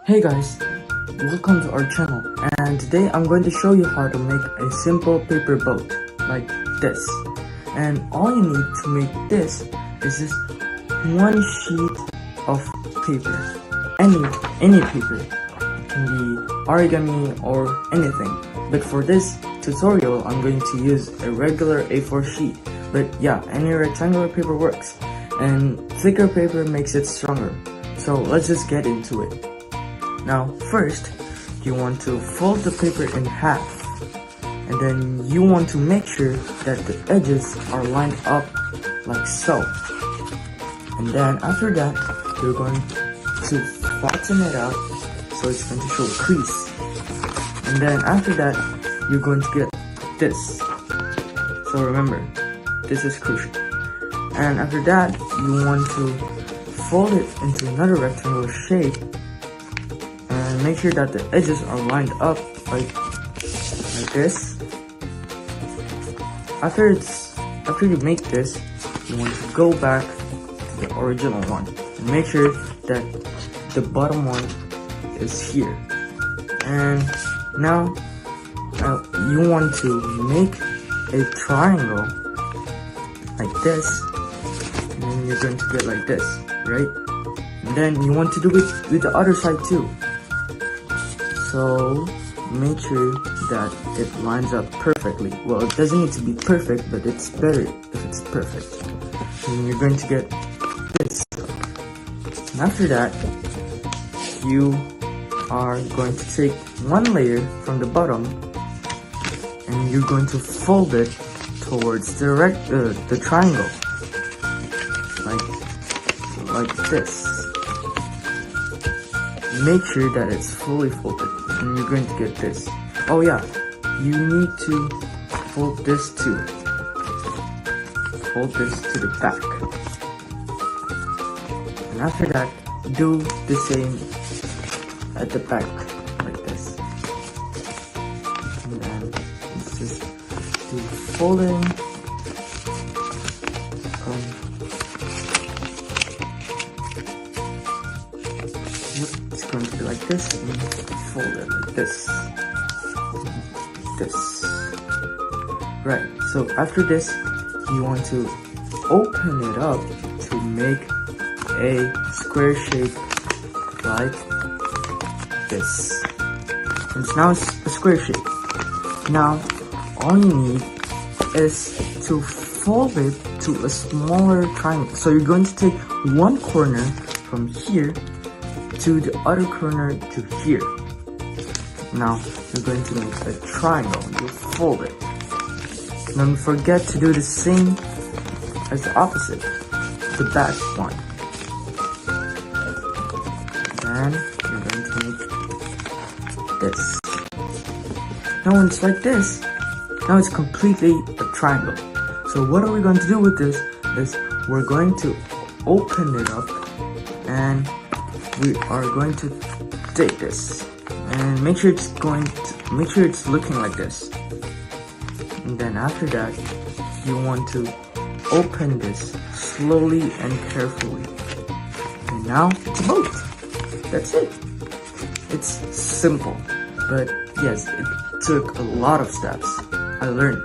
Hey guys, welcome to our channel, and today I'm going to show you how to make a simple paper boat like this. And all you need to make this is just one sheet of paper, any paper. It can be origami or anything, but for this tutorial I'm going to use a regular A4 sheet. But yeah, any rectangular paper works, and thicker paper makes it stronger. So let's just get into it. Now first, you want to fold the paper in half, and then you want to make sure that the edges are lined up like so. And then after that, you're going to flatten it out so it's going to show a crease. And then after that, you're going to get this. So remember, this is crucial. And after that, you want to fold it into another rectangular shape. And make sure that the edges are lined up like this. After you make this, you want to go back to the original one and make sure that the bottom one is here. And now you want to make a triangle like this, and then you're going to get like this, right? And then you want to do it with the other side too. So make sure that it lines up perfectly. Well, it doesn't need to be perfect, but it's better if it's perfect. And you're going to get this. And after that, you are going to take one layer from the bottom, and you're going to fold it towards the triangle, like this. Make sure that it's fully folded, and you're going to get this. Oh yeah, you need to fold this too. Fold this to the back. And after that, do the same at the back, like this. And then let's just do folding it's going to be like this, and fold it like this. Right, so after this, you want to open it up to make a square shape like this. And now it's a square shape. Now, all you need is to fold it to a smaller triangle. So you're going to take one corner from here to the other corner to here. Now you're going to make a triangle. You fold it. Don't forget to do the same as the opposite, the back one. Then you're going to make this. Now when it's like this, now it's completely a triangle. So what are we going to do with this is we're going to open it up, and we are going to take this and make sure it's looking like this. And then after that, you want to open this slowly and carefully. And now it's a boat. That's it. It's simple, but yes, it took a lot of steps. I learned.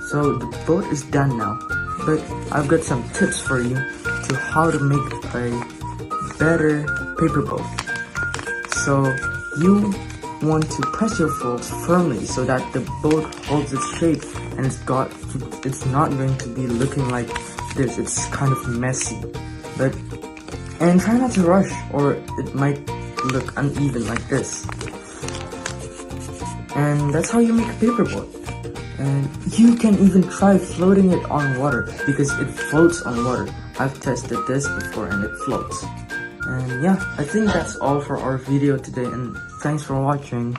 So the boat is done now, but I've got some tips for you to how to make a better paper boat. So you want to press your folds firmly so that the boat holds its shape, and it's not going to be looking like this. It's kind of messy, and try not to rush, or it might look uneven like this. And that's how you make a paper boat. And you can even try floating it on water, because it floats on water. I've tested this before and it floats. And yeah, I think that's all for our video today, and thanks for watching.